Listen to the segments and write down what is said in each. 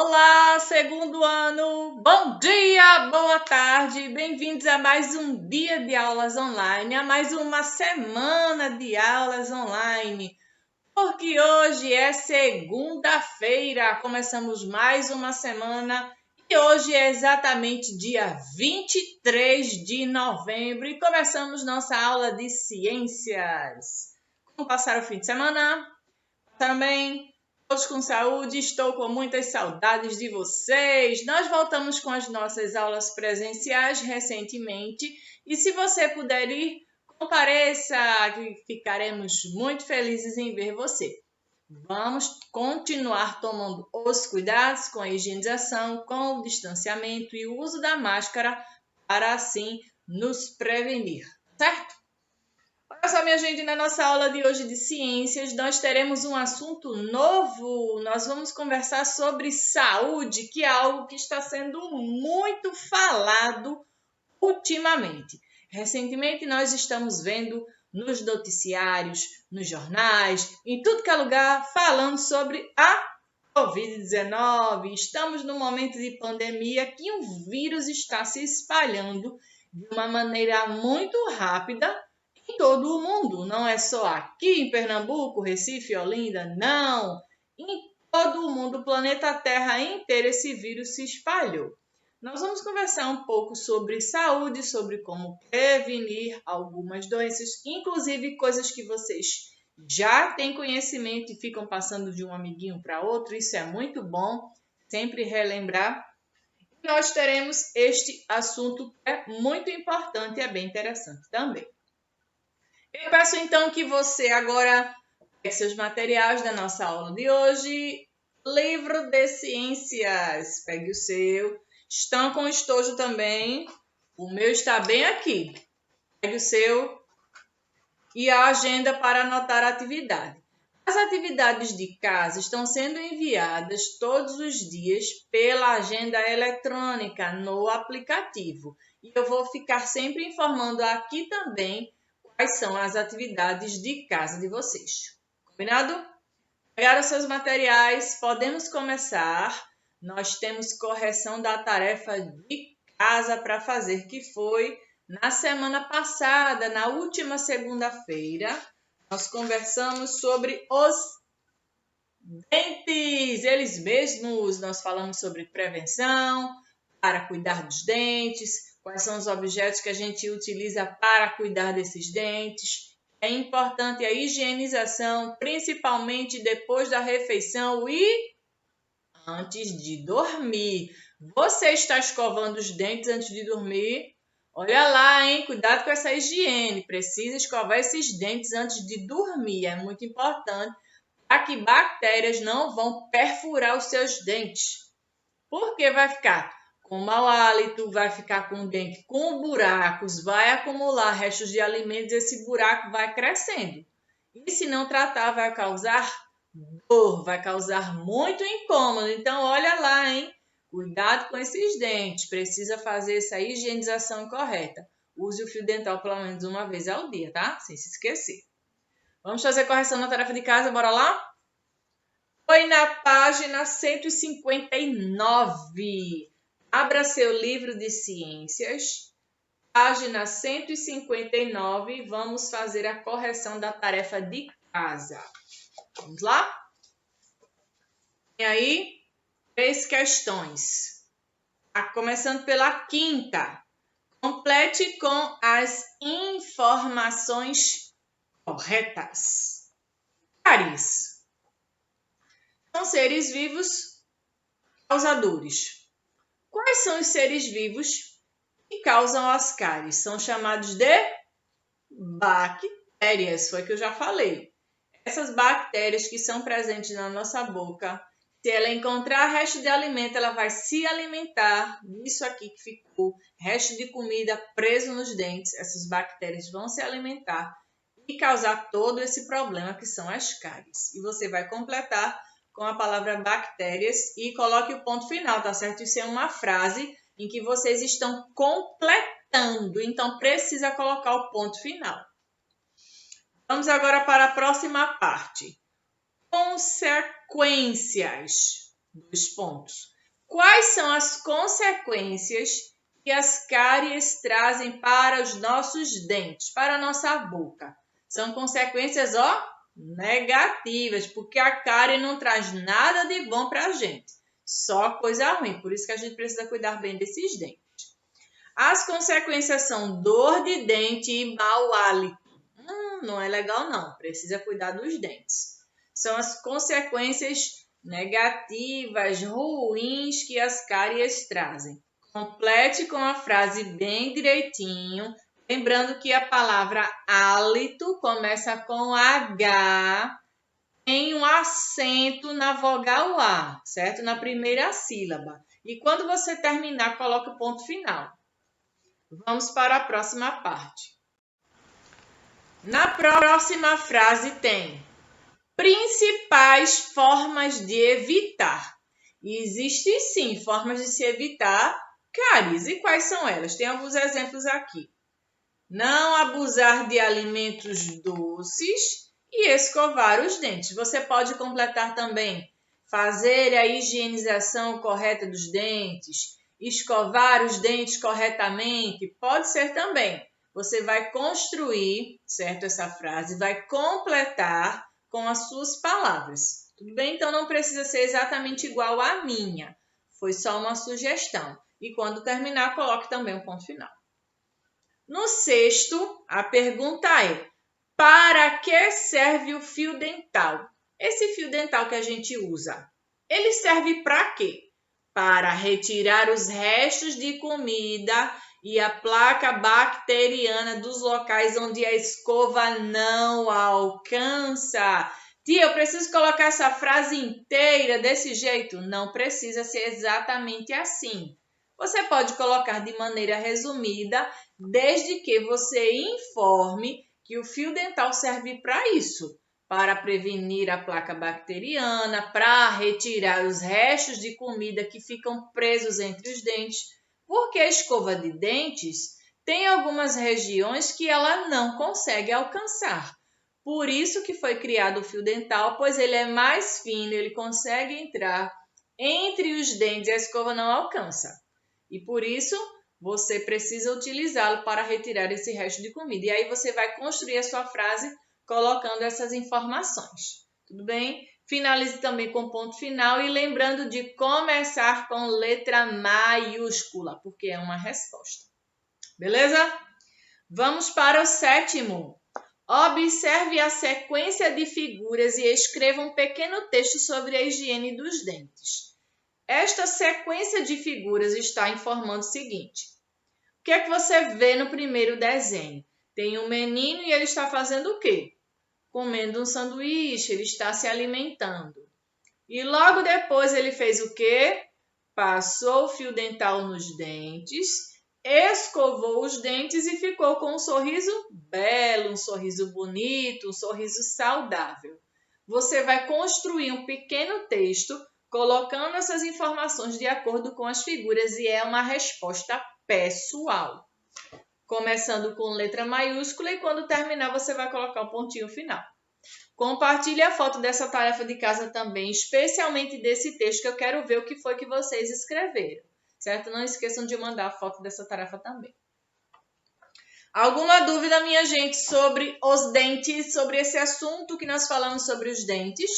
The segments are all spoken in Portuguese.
Olá, segundo ano! Bom dia, boa tarde! Bem-vindos a mais um dia de aulas online, a mais uma semana de aulas online. Porque hoje é segunda-feira, começamos mais uma semana e hoje é exatamente dia 23 de novembro e começamos nossa aula de ciências. Como passaram o fim de semana? Passaram bem? Todos com saúde? Estou com muitas saudades de vocês. Nós voltamos com as nossas aulas presenciais recentemente e se você puder ir, compareça, que ficaremos muito felizes em ver você. Vamos continuar tomando os cuidados com a higienização, com o distanciamento e o uso da máscara para assim nos prevenir, certo? Olha só, minha gente, na nossa aula de hoje de ciências, nós teremos um assunto novo. Nós vamos conversar sobre saúde, que é algo que está sendo muito falado ultimamente. Recentemente, nós estamos vendo nos noticiários, nos jornais, em tudo que é lugar, falando sobre a Covid-19. Estamos num momento de pandemia que o vírus está se espalhando de uma maneira muito rápida em todo o mundo. Não é só aqui em Pernambuco, Recife, Olinda, não. Em todo o mundo, o planeta Terra inteiro, esse vírus se espalhou. Nós vamos conversar um pouco sobre saúde, sobre como prevenir algumas doenças, inclusive coisas que vocês já têm conhecimento e ficam passando de um amiguinho para outro. Isso é muito bom, sempre relembrar. E nós teremos este assunto que é muito importante e é bem interessante também. Eu peço então que você agora pegue seus materiais da nossa aula de hoje. Livro de ciências, pegue o seu. Estão com estojo também. O meu está bem aqui. Pegue o seu e a agenda para anotar a atividade. As atividades de casa estão sendo enviadas todos os dias pela agenda eletrônica no aplicativo. E eu vou ficar sempre informando aqui também quais são as atividades de casa de vocês. Combinado? Pegaram seus materiais, podemos começar. Nós temos correção da tarefa de casa para fazer, que foi na semana passada, na última segunda-feira. Nós conversamos sobre os dentes, eles mesmos. Nós falamos sobre prevenção, para cuidar dos dentes, quais são os objetos que a gente utiliza para cuidar desses dentes. É importante a higienização, principalmente depois da refeição e antes de dormir. Você está escovando os dentes antes de dormir? Olha lá, hein? Cuidado com essa higiene. Precisa escovar esses dentes antes de dormir. É muito importante para que bactérias não vão perfurar os seus dentes. Porque vai ficar com mau hálito, vai ficar com o dente com buracos, vai acumular restos de alimentos e esse buraco vai crescendo. E se não tratar, vai causar dor, vai causar muito incômodo. Então, olha lá, hein? Cuidado com esses dentes. Precisa fazer essa higienização correta. Use o fio dental pelo menos uma vez ao dia, tá? Sem se esquecer. Vamos fazer correção na tarefa de casa, bora lá? Foi na página 159. Abra seu livro de ciências, página 159, vamos fazer a correção da tarefa de casa. Vamos lá? Tem aí 3 questões. Começando pela quinta. Complete com as informações corretas. Cáries são seres vivos causadores. Quais são os seres vivos que causam as cáries? São chamados de bactérias, foi o que eu já falei. Essas bactérias que são presentes na nossa boca, se ela encontrar resto de alimento, ela vai se alimentar disso aqui que ficou, resto de comida preso nos dentes. Essas bactérias vão se alimentar e causar todo esse problema que são as cáries. E você vai completar com a palavra bactérias e coloque o ponto final, tá certo? Isso é uma frase em que vocês estão completando, então precisa colocar o ponto final. Vamos agora para a próxima parte. Consequências. Dois pontos. Quais são as consequências que as cáries trazem para os nossos dentes, para a nossa boca? São consequências, negativas, porque a cárie não traz nada de bom para a gente, só coisa ruim. Por isso que a gente precisa cuidar bem desses dentes. As consequências são dor de dente e mau hálito. Não é legal não, precisa cuidar dos dentes. São as consequências negativas, ruins que as cáries trazem. Complete com a frase bem direitinho, lembrando que a palavra hálito começa com H, tem um acento na vogal A, certo? Na primeira sílaba. E quando você terminar, coloca o ponto final. Vamos para a próxima parte. Na próxima frase tem principais formas de evitar. E existem sim formas de se evitar cáries. E quais são elas? Tem alguns exemplos aqui. Não abusar de alimentos doces e escovar os dentes. Você pode completar também fazer a higienização correta dos dentes, escovar os dentes corretamente. Pode ser também. Você vai construir, certo, essa frase, vai completar com as suas palavras. Tudo bem? Então, não precisa ser exatamente igual à minha. Foi só uma sugestão. E quando terminar, coloque também um ponto final. No sexto, a pergunta é: para que serve o fio dental? Esse fio dental que a gente usa, ele serve para quê? Para retirar os restos de comida e a placa bacteriana dos locais onde a escova não alcança. Tia, eu preciso colocar essa frase inteira desse jeito? Não precisa ser exatamente assim. Você pode colocar de maneira resumida, desde que você informe que o fio dental serve para isso, para prevenir a placa bacteriana, para retirar os restos de comida que ficam presos entre os dentes, porque a escova de dentes tem algumas regiões que ela não consegue alcançar. Por isso que foi criado o fio dental, pois ele é mais fino, ele consegue entrar entre os dentes e a escova não alcança. E por isso, você precisa utilizá-lo para retirar esse resto de comida. E aí você vai construir a sua frase colocando essas informações. Tudo bem? Finalize também com ponto final e lembrando de começar com letra maiúscula, porque é uma resposta. Beleza? Vamos para o sétimo. Observe a sequência de figuras e escreva um pequeno texto sobre a higiene dos dentes. Esta sequência de figuras está informando o seguinte. O que é que você vê no primeiro desenho? Tem um menino e ele está fazendo o quê? Comendo um sanduíche, ele está se alimentando. E logo depois ele fez o quê? Passou o fio dental nos dentes, escovou os dentes e ficou com um sorriso belo, um sorriso bonito, um sorriso saudável. Você vai construir um pequeno texto colocando essas informações de acordo com as figuras e é uma resposta pessoal. Começando com letra maiúscula e quando terminar você vai colocar o pontinho final. Compartilhe a foto dessa tarefa de casa também, especialmente desse texto, que eu quero ver o que foi que vocês escreveram, certo? Não esqueçam de mandar a foto dessa tarefa também. Alguma dúvida, minha gente, sobre os dentes, sobre esse assunto que nós falamos sobre os dentes?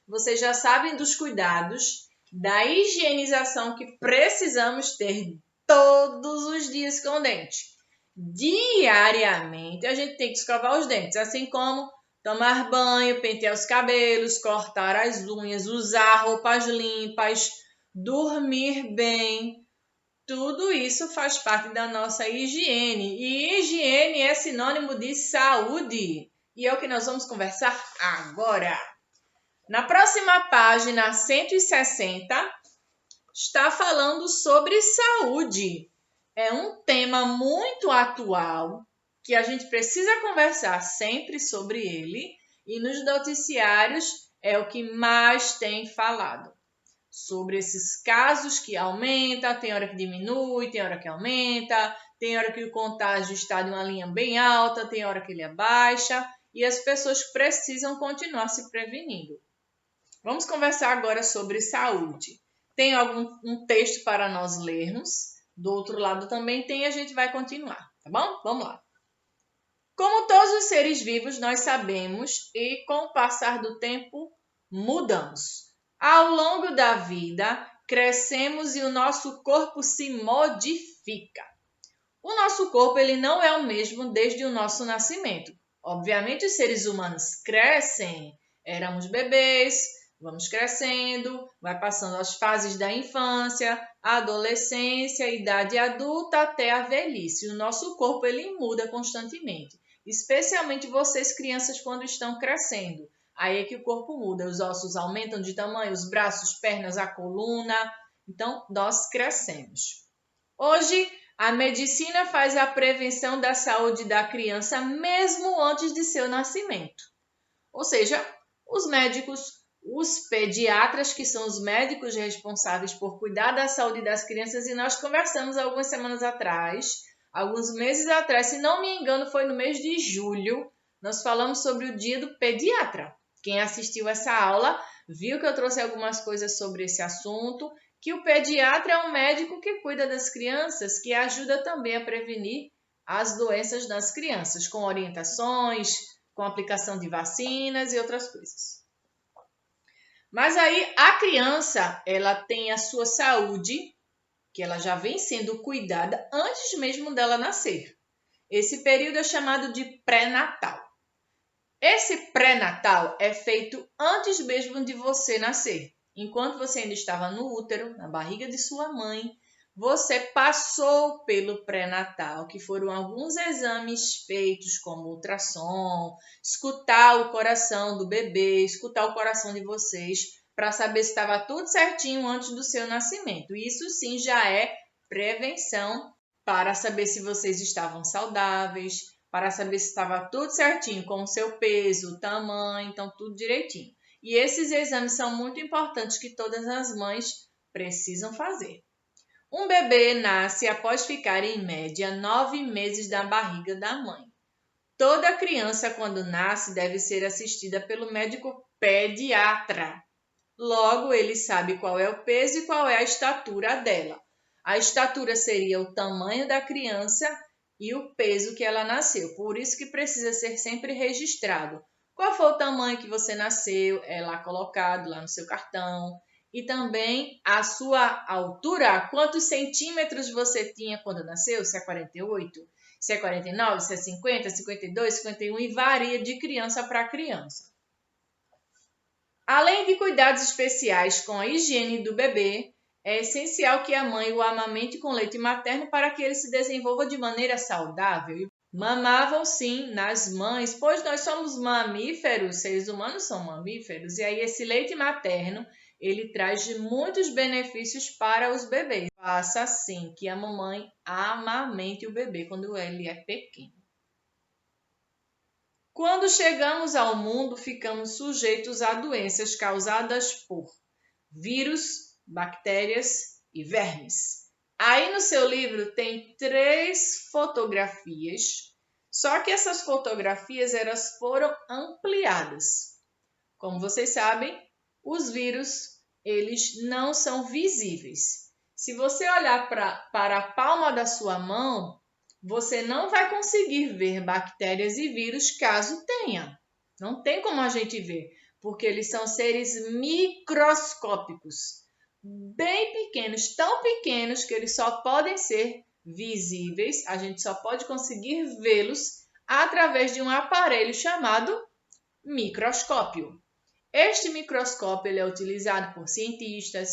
Vocês já sabem dos cuidados, da higienização que precisamos ter todos os dias com o dente. Diariamente, a gente tem que escovar os dentes, assim como tomar banho, pentear os cabelos, cortar as unhas, usar roupas limpas, dormir bem. Tudo isso faz parte da nossa higiene. E higiene é sinônimo de saúde. E é o que nós vamos conversar agora. Na próxima página 160, está falando sobre saúde. É um tema muito atual, que a gente precisa conversar sempre sobre ele, e nos noticiários é o que mais tem falado. Sobre esses casos que aumenta, tem hora que diminui, tem hora que aumenta, tem hora que o contágio está de uma linha bem alta, tem hora que ele abaixa, e as pessoas precisam continuar se prevenindo. Vamos conversar agora sobre saúde. Tem um texto para nós lermos. Do outro lado também tem, a gente vai continuar, tá bom? Vamos lá. Como todos os seres vivos, nós sabemos e com o passar do tempo mudamos. Ao longo da vida, crescemos e o nosso corpo se modifica. O nosso corpo ele não é o mesmo desde o nosso nascimento. Obviamente, os seres humanos crescem, éramos bebês, vamos crescendo, vai passando as fases da infância, a adolescência, a idade adulta até a velhice. O nosso corpo ele muda constantemente, especialmente vocês crianças quando estão crescendo. Aí é que o corpo muda, os ossos aumentam de tamanho, os braços, pernas, a coluna. Então, nós crescemos. Hoje, a medicina faz a prevenção da saúde da criança mesmo antes de seu nascimento. Ou seja, os médicos, os pediatras, que são os médicos responsáveis por cuidar da saúde das crianças, e nós conversamos algumas semanas atrás, alguns meses atrás, se não me engano, foi no mês de julho, nós falamos sobre o dia do pediatra. Quem assistiu essa aula viu que eu trouxe algumas coisas sobre esse assunto, que o pediatra é um médico que cuida das crianças, que ajuda também a prevenir as doenças das crianças, com orientações, com aplicação de vacinas e outras coisas. Mas aí a criança, ela tem a sua saúde, que ela já vem sendo cuidada antes mesmo dela nascer. Esse período é chamado de pré-natal. Esse pré-natal é feito antes mesmo de você nascer. Enquanto você ainda estava no útero, na barriga de sua mãe, você passou pelo pré-natal, que foram alguns exames feitos, como ultrassom, escutar o coração do bebê, escutar o coração de vocês, para saber se estava tudo certinho antes do seu nascimento. Isso sim já é prevenção para saber se vocês estavam saudáveis, para saber se estava tudo certinho com o seu peso, tamanho, então tudo direitinho. E esses exames são muito importantes que todas as mães precisam fazer. Um bebê nasce após ficar, em média, 9 meses na barriga da mãe. Toda criança, quando nasce, deve ser assistida pelo médico pediatra. Logo, ele sabe qual é o peso e qual é a estatura dela. A estatura seria o tamanho da criança e o peso que ela nasceu. Por isso que precisa ser sempre registrado. Qual foi o tamanho que você nasceu? É lá colocado, lá no seu cartão. E também a sua altura, quantos centímetros você tinha quando nasceu? Se é 48, se é 49, se é 50, 52, 51 e varia de criança para criança. Além de cuidados especiais com a higiene do bebê, é essencial que a mãe o amamente com leite materno para que ele se desenvolva de maneira saudável. Mamavam sim nas mães, pois nós somos mamíferos, seres humanos são mamíferos, e aí esse leite materno, ele traz muitos benefícios para os bebês. Faça assim que a mamãe amamente o bebê quando ele é pequeno. Quando chegamos ao mundo, ficamos sujeitos a doenças causadas por vírus, bactérias e vermes. Aí no seu livro tem 3 fotografias, só que essas fotografias elas foram ampliadas. Como vocês sabem, os vírus eles não são visíveis. Se você olhar para a palma da sua mão, você não vai conseguir ver bactérias e vírus caso tenha. Não tem como a gente ver, porque eles são seres microscópicos, bem pequenos, tão pequenos que eles só podem ser visíveis, a gente só pode conseguir vê-los através de um aparelho chamado microscópio. Este microscópio ele é utilizado por cientistas,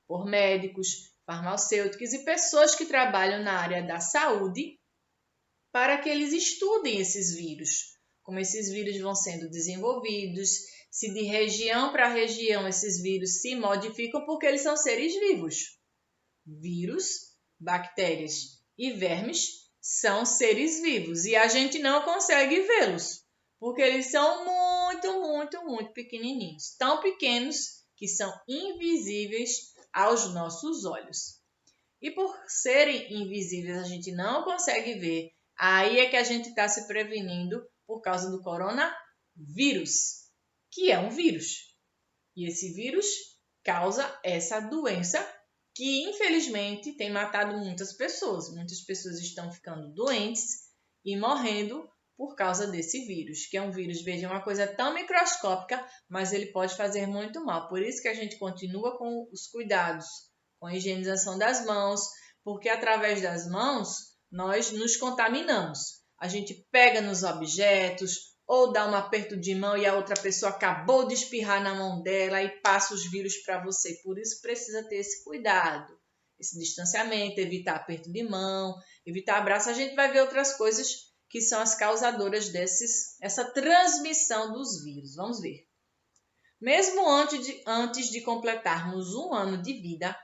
por médicos, farmacêuticos e pessoas que trabalham na área da saúde para que eles estudem esses vírus, como esses vírus vão sendo desenvolvidos, se de região para região esses vírus se modificam porque eles são seres vivos. Vírus, bactérias e vermes são seres vivos e a gente não consegue vê-los, porque eles são muito pequenininhos, tão pequenos que são invisíveis aos nossos olhos. E por serem invisíveis, a gente não consegue ver. Aí é que a gente está se prevenindo por causa do coronavírus, que é um vírus. E esse vírus causa essa doença que, infelizmente, tem matado muitas pessoas. Muitas pessoas estão ficando doentes e morrendo por causa desse vírus, que é um vírus, veja, uma coisa tão microscópica, mas ele pode fazer muito mal. Por isso que a gente continua com os cuidados, com a higienização das mãos, porque através das mãos nós nos contaminamos. A gente pega nos objetos ou dá um aperto de mão e a outra pessoa acabou de espirrar na mão dela e passa os vírus para você. Por isso precisa ter esse cuidado, esse distanciamento, evitar aperto de mão, evitar abraço. A gente vai ver outras coisas que são as causadoras essa transmissão dos vírus. Vamos ver. Mesmo antes de completarmos 1 ano de vida,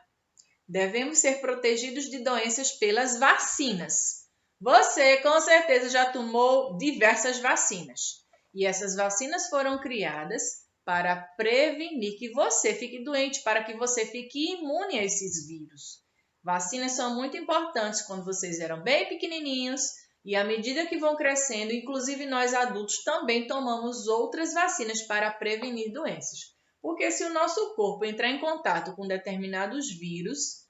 devemos ser protegidos de doenças pelas vacinas. Você, com certeza, já tomou diversas vacinas. E essas vacinas foram criadas para prevenir que você fique doente, para que você fique imune a esses vírus. Vacinas são muito importantes quando vocês eram bem pequenininhos e à medida que vão crescendo, inclusive nós adultos também tomamos outras vacinas para prevenir doenças. Porque se o nosso corpo entrar em contato com determinados vírus,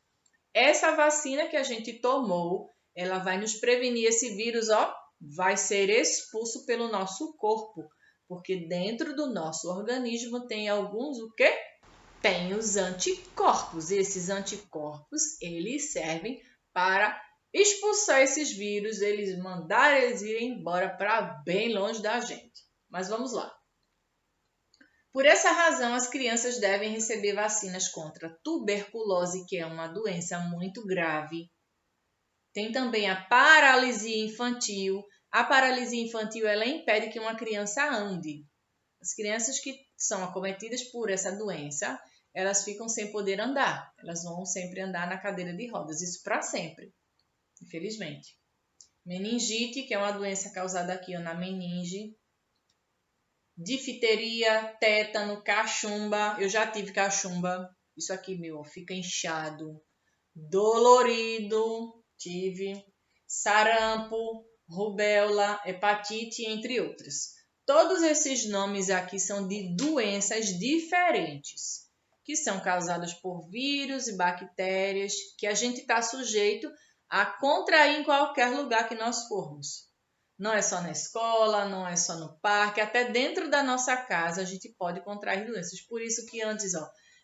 essa vacina que a gente tomou, ela vai nos prevenir. Esse vírus, vai ser expulso pelo nosso corpo, porque dentro do nosso organismo tem alguns, o quê? Tem os anticorpos. Esses anticorpos, eles servem para expulsar esses vírus, mandar eles irem embora para bem longe da gente. Mas vamos lá. Por essa razão, as crianças devem receber vacinas contra tuberculose, que é uma doença muito grave. Tem também a paralisia infantil. A paralisia infantil, ela impede que uma criança ande. As crianças que são acometidas por essa doença, elas ficam sem poder andar. Elas vão sempre andar na cadeira de rodas. Isso para sempre, infelizmente. Meningite, que é uma doença causada aqui na meninge. Difteria, tétano, cachumba. Eu já tive cachumba. Isso aqui, fica inchado, dolorido. Tive sarampo, rubéola, hepatite, entre outras. Todos esses nomes aqui são de doenças diferentes, que são causadas por vírus e bactérias, que a gente está sujeito a contrair em qualquer lugar que nós formos. Não é só na escola, não é só no parque, até dentro da nossa casa a gente pode contrair doenças. Por isso que antes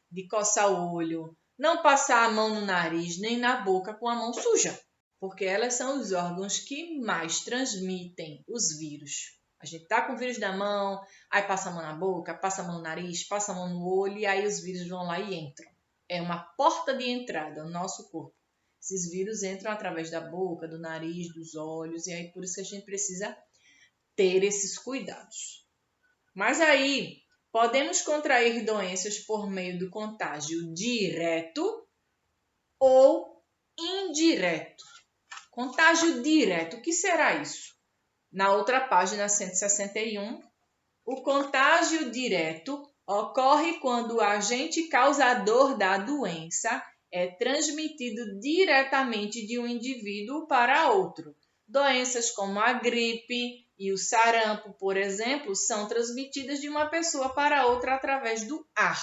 de coçar o olho, não passar a mão no nariz nem na boca com a mão suja, porque elas são os órgãos que mais transmitem os vírus. A gente tá com o vírus na mão, aí passa a mão na boca, passa a mão no nariz, passa a mão no olho e aí os vírus vão lá e entram. É uma porta de entrada no nosso corpo. Esses vírus entram através da boca, do nariz, dos olhos, e aí por isso que a gente precisa ter esses cuidados. Mas aí, podemos contrair doenças por meio do contágio direto ou indireto. Contágio direto, o que será isso? Na outra página 161, o contágio direto ocorre quando o agente causador da doença é transmitido diretamente de um indivíduo para outro. Doenças como a gripe e o sarampo, por exemplo, são transmitidas de uma pessoa para outra através do ar.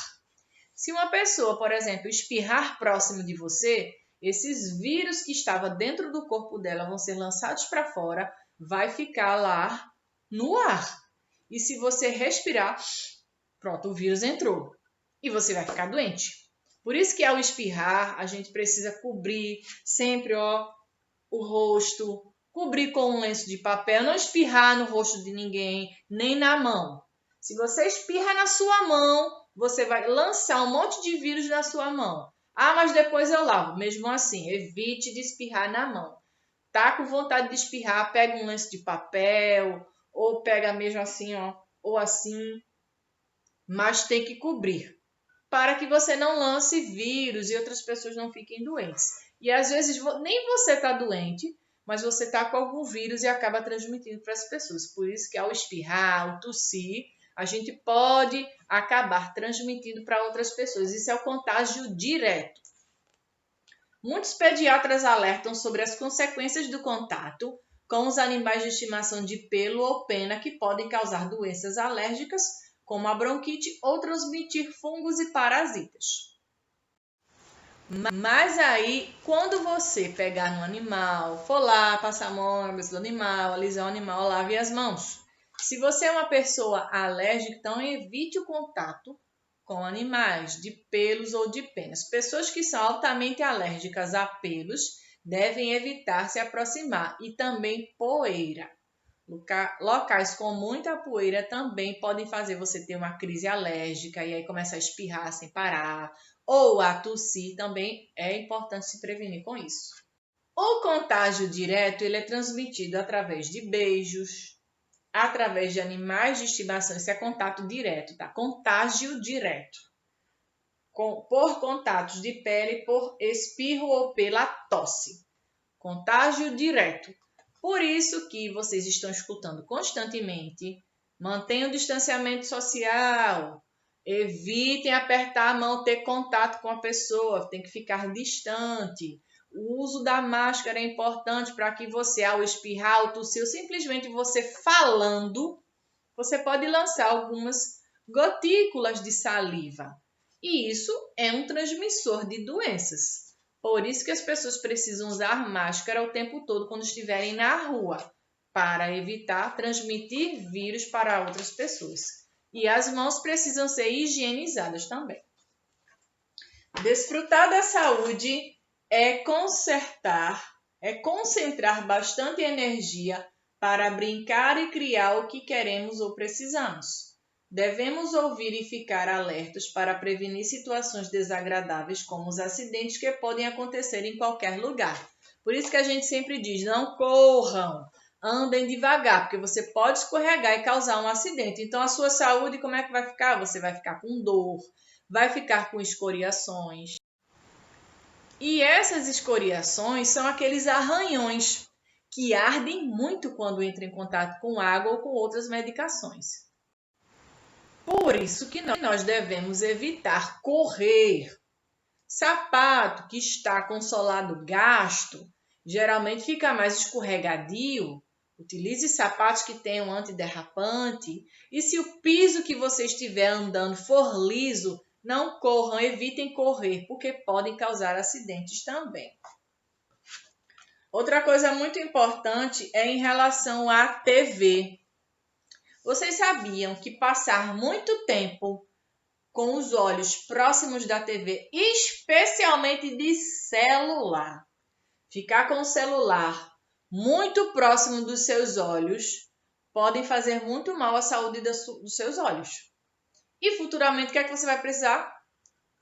Se uma pessoa, por exemplo, espirrar próximo de você, esses vírus que estavam dentro do corpo dela vão ser lançados para fora, vai ficar lá no ar. E se você respirar, pronto, o vírus entrou e você vai ficar doente. Por isso que ao espirrar, a gente precisa cobrir sempre o rosto, cobrir com um lenço de papel, não espirrar no rosto de ninguém, nem na mão. Se você espirra na sua mão, você vai lançar um monte de vírus na sua mão. Mas depois eu lavo. Mesmo assim, evite de espirrar na mão. Tá com vontade de espirrar, pega um lenço de papel, ou pega mesmo assim, ou assim, mas tem que cobrir, para que você não lance vírus e outras pessoas não fiquem doentes. E às vezes nem você está doente, mas você está com algum vírus e acaba transmitindo para as pessoas. Por isso que ao espirrar, ao tossir, a gente pode acabar transmitindo para outras pessoas. Isso é o contágio direto. Muitos pediatras alertam sobre as consequências do contato com os animais de estimação de pelo ou pena que podem causar doenças alérgicas, como a bronquite, ou transmitir fungos e parasitas. Mas aí, quando você pegar no animal, for lá, passar a mão na cabeça do animal, alisar o animal, lave as mãos. Se você é uma pessoa alérgica, então evite o contato com animais de pelos ou de penas. Pessoas que são altamente alérgicas a pelos devem evitar se aproximar, e também poeira. Locais com muita poeira também podem fazer você ter uma crise alérgica e aí começar a espirrar sem parar, ou a tossir. Também é importante se prevenir com isso. O contágio direto ele é transmitido através de beijos, através de animais de estimação. Isso é contato direto, tá? Contágio direto. Por contatos de pele, por espirro ou pela tosse. Contágio direto. Por isso que vocês estão escutando constantemente, mantenham o distanciamento social, evitem apertar a mão, ter contato com a pessoa, tem que ficar distante. O uso da máscara é importante para que você, ao espirrar, ao tossir, ou simplesmente você falando, você pode lançar algumas gotículas de saliva. E isso é um transmissor de doenças. Por isso que as pessoas precisam usar máscara o tempo todo quando estiverem na rua, para evitar transmitir vírus para outras pessoas. E as mãos precisam ser higienizadas também. Desfrutar da saúde é concentrar bastante energia para brincar e criar o que queremos ou precisamos. Devemos ouvir e ficar alertos para prevenir situações desagradáveis, como os acidentes que podem acontecer em qualquer lugar. Por isso que a gente sempre diz, não corram, andem devagar, porque você pode escorregar e causar um acidente. Então, a sua saúde, como é que vai ficar? Você vai ficar com dor, vai ficar com escoriações. E essas escoriações são aqueles arranhões que ardem muito quando entram em contato com água ou com outras medicações. Por isso que nós devemos evitar correr. Sapato que está com solado gasto, geralmente fica mais escorregadio. Utilize sapatos que tenham antiderrapante. E se o piso que você estiver andando for liso, não corram, evitem correr, porque podem causar acidentes também. Outra coisa muito importante é em relação à TV. Vocês sabiam que passar muito tempo com os olhos próximos da TV, especialmente de celular, ficar com o celular muito próximo dos seus olhos, podem fazer muito mal à saúde dos seus olhos. E futuramente, o que é que você vai precisar?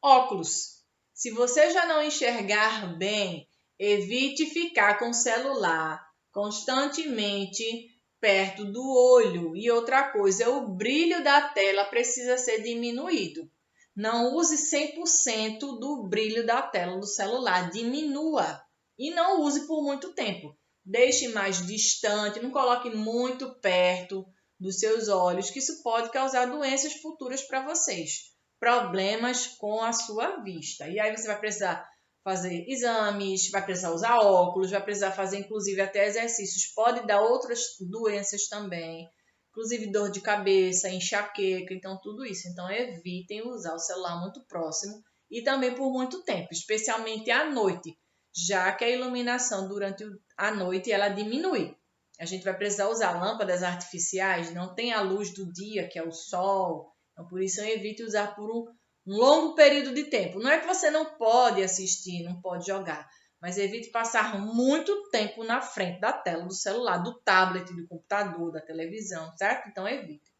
Óculos. Se você já não enxergar bem, evite ficar com o celular constantemente perto do olho. E outra coisa, o brilho da tela precisa ser diminuído. Não use 100% do brilho da tela do celular, diminua. E não use por muito tempo. Deixe mais distante, não coloque muito perto dos seus olhos, que isso pode causar doenças futuras para vocês. Problemas com a sua vista. E aí você vai precisar fazer exames, vai precisar usar óculos, vai precisar fazer inclusive até exercícios. Pode dar outras doenças também, inclusive dor de cabeça, enxaqueca, então tudo isso. Então evitem usar o celular muito próximo e também por muito tempo, especialmente à noite, já que a iluminação durante a noite ela diminui. A gente vai precisar usar lâmpadas artificiais, não tem a luz do dia, que é o sol. Então, por isso, evite usar por um longo período de tempo. Não é que você não pode assistir, não pode jogar, mas evite passar muito tempo na frente da tela do celular, do tablet, do computador, da televisão, certo? Então, evite.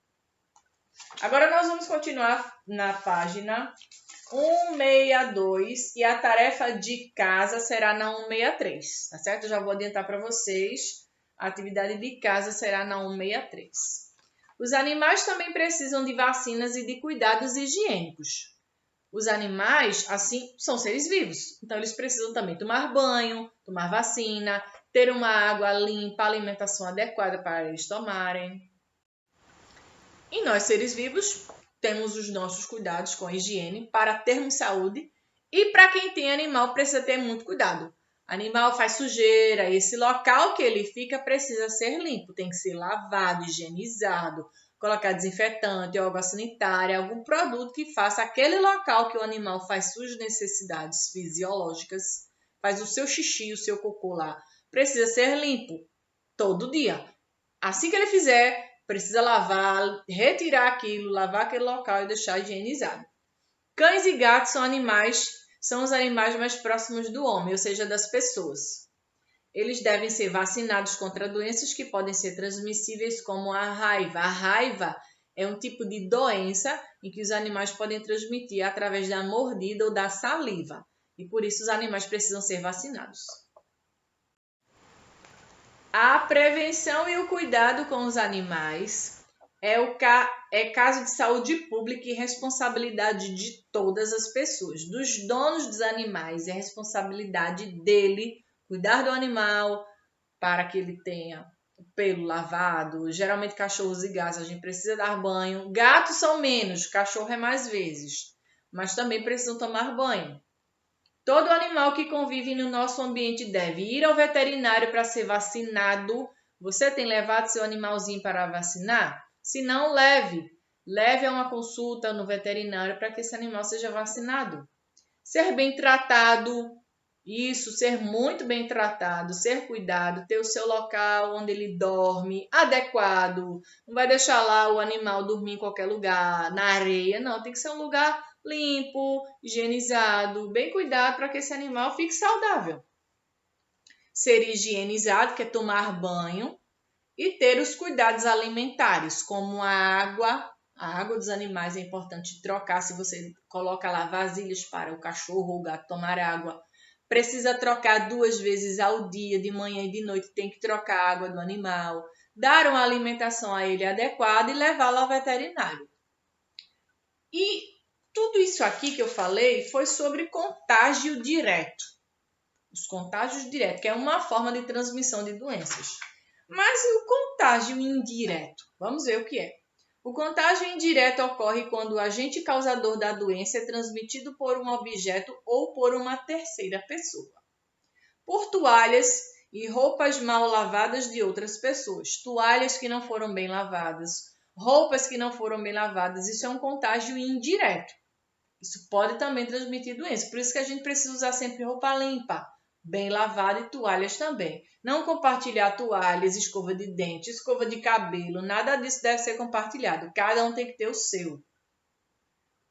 Agora, nós vamos continuar na página 162 e a tarefa de casa será na 163, tá certo? Eu já vou adiantar para vocês. A atividade de casa será na 163. Os animais também precisam de vacinas e de cuidados higiênicos. Os animais, assim, são seres vivos. Então, eles precisam também tomar banho, tomar vacina, ter uma água limpa, alimentação adequada para eles tomarem. E nós, seres vivos, temos os nossos cuidados com a higiene para termos saúde. E para quem tem animal, precisa ter muito cuidado. Animal faz sujeira, esse local que ele fica precisa ser limpo, tem que ser lavado, higienizado, colocar desinfetante, água sanitária, algum produto que faça aquele local que o animal faz suas necessidades fisiológicas, faz o seu xixi, o seu cocô lá, precisa ser limpo todo dia. Assim que ele fizer, precisa lavar, retirar aquilo, lavar aquele local e deixar higienizado. Cães e gatos são os animais mais próximos do homem, ou seja, das pessoas. Eles devem ser vacinados contra doenças que podem ser transmissíveis, como a raiva. A raiva é um tipo de doença em que os animais podem transmitir através da mordida ou da saliva. E por isso os animais precisam ser vacinados. A prevenção e o cuidado com os animais é caso de saúde pública e responsabilidade de todas as pessoas. Dos donos dos animais, é responsabilidade dele cuidar do animal para que ele tenha o pelo lavado. Geralmente cachorros e gatos a gente precisa dar banho. Gatos são menos, cachorro é mais vezes, mas também precisam tomar banho. Todo animal que convive no nosso ambiente deve ir ao veterinário para ser vacinado. Você tem levado seu animalzinho para vacinar? Se não, leve a uma consulta no veterinário para que esse animal seja vacinado. Ser bem tratado, isso, ser muito bem tratado, ser cuidado, ter o seu local onde ele dorme adequado. Não vai deixar lá o animal dormir em qualquer lugar, na areia, não. Tem que ser um lugar limpo, higienizado, bem cuidado para que esse animal fique saudável. Ser higienizado, que é tomar banho, e ter os cuidados alimentares, como a água. A água dos animais é importante trocar. Se você coloca lá vasilhas para o cachorro ou o gato tomar água, precisa trocar 2 vezes ao dia, de manhã e de noite, tem que trocar a água do animal, dar uma alimentação a ele adequada e levá-lo ao veterinário. E tudo isso aqui que eu falei foi sobre contágio direto. Os contágios diretos, que é uma forma de transmissão de doenças. Mas e o contágio indireto? Vamos ver o que é. O contágio indireto ocorre quando o agente causador da doença é transmitido por um objeto ou por uma terceira pessoa. Por toalhas e roupas mal lavadas de outras pessoas. Toalhas que não foram bem lavadas, roupas que não foram bem lavadas, isso é um contágio indireto. Isso pode também transmitir doença. Por isso que a gente precisa usar sempre roupa limpa, bem lavada e toalhas também. Não compartilhar toalhas, escova de dente, escova de cabelo, nada disso deve ser compartilhado. Cada um tem que ter o seu.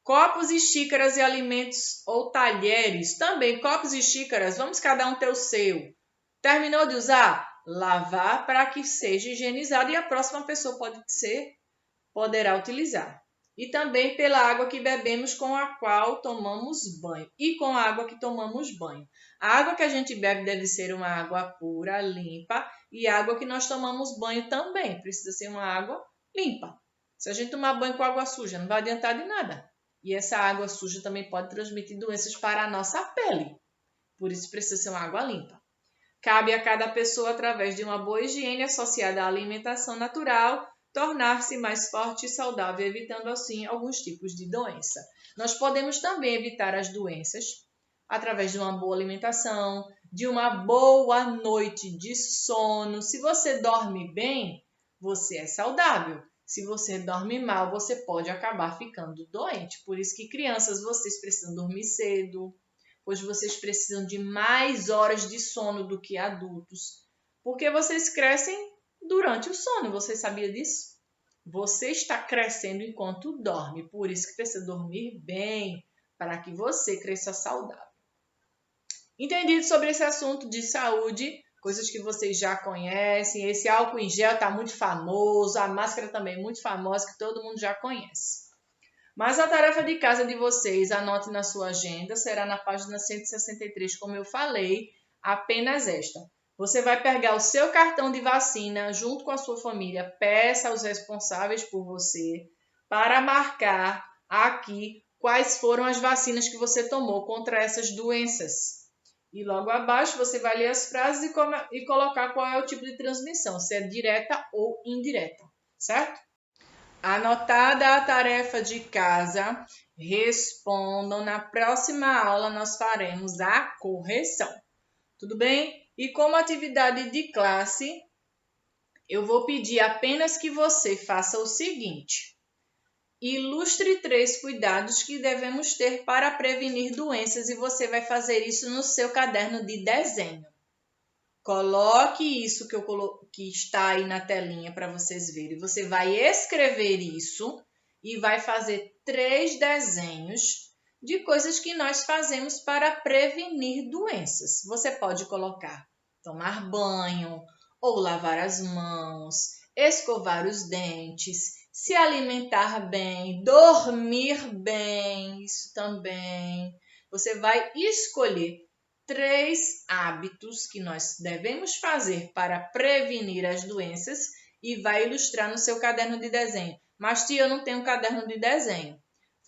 Copos e xícaras e alimentos ou talheres. Também copos e xícaras, vamos cada um ter o seu. Terminou de usar? Lavar para que seja higienizado e a próxima pessoa poderá utilizar. E também pela água que bebemos com a qual tomamos banho. E com a água que tomamos banho. A água que a gente bebe deve ser uma água pura, limpa. E a água que nós tomamos banho também precisa ser uma água limpa. Se a gente tomar banho com água suja, não vai adiantar de nada. E essa água suja também pode transmitir doenças para a nossa pele. Por isso precisa ser uma água limpa. Cabe a cada pessoa, através de uma boa higiene associada à alimentação natural, tornar-se mais forte e saudável, evitando assim alguns tipos de doença. Nós podemos também evitar as doenças através de uma boa alimentação, de uma boa noite de sono. Se você dorme bem, você é saudável. Se você dorme mal, você pode acabar ficando doente. Por isso que crianças, vocês precisam dormir cedo, pois vocês precisam de mais horas de sono do que adultos, porque vocês crescem durante o sono. Você sabia disso? Você está crescendo enquanto dorme, por isso que precisa dormir bem, para que você cresça saudável. Entendido sobre esse assunto de saúde, coisas que vocês já conhecem, esse álcool em gel está muito famoso, a máscara também é muito famosa, que todo mundo já conhece. Mas a tarefa de casa de vocês, anote na sua agenda, será na página 163, como eu falei, apenas esta. Você vai pegar o seu cartão de vacina junto com a sua família, peça aos responsáveis por você para marcar aqui quais foram as vacinas que você tomou contra essas doenças. E logo abaixo você vai ler as frases e colocar qual é o tipo de transmissão, se é direta ou indireta, certo? Anotada a tarefa de casa, respondam. Na próxima aula nós faremos a correção. Tudo bem? E como atividade de classe, eu vou pedir apenas que você faça o seguinte: ilustre 3 cuidados que devemos ter para prevenir doenças e você vai fazer isso no seu caderno de desenho. Coloque isso que está aí na telinha para vocês verem. Você vai escrever isso e vai fazer 3 desenhos de coisas que nós fazemos para prevenir doenças. Você pode colocar tomar banho ou lavar as mãos, escovar os dentes, se alimentar bem, dormir bem, isso também. Você vai escolher 3 hábitos que nós devemos fazer para prevenir as doenças e vai ilustrar no seu caderno de desenho. Mas, tia, eu não tenho caderno de desenho.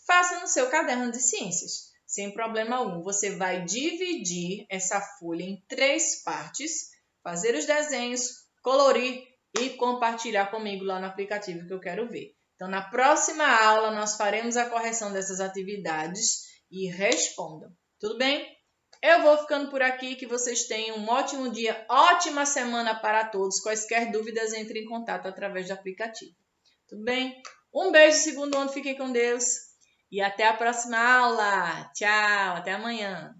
Faça no seu caderno de ciências, sem problema algum. Você vai dividir essa folha em 3 partes, fazer os desenhos, colorir e compartilhar comigo lá no aplicativo que eu quero ver. Então, na próxima aula, nós faremos a correção dessas atividades e respondam. Tudo bem? Eu vou ficando por aqui, que vocês tenham um ótimo dia, ótima semana para todos. Quaisquer dúvidas, entre em contato através do aplicativo. Tudo bem? Um beijo, segundo ano, fiquem com Deus e até a próxima aula. Tchau, até amanhã.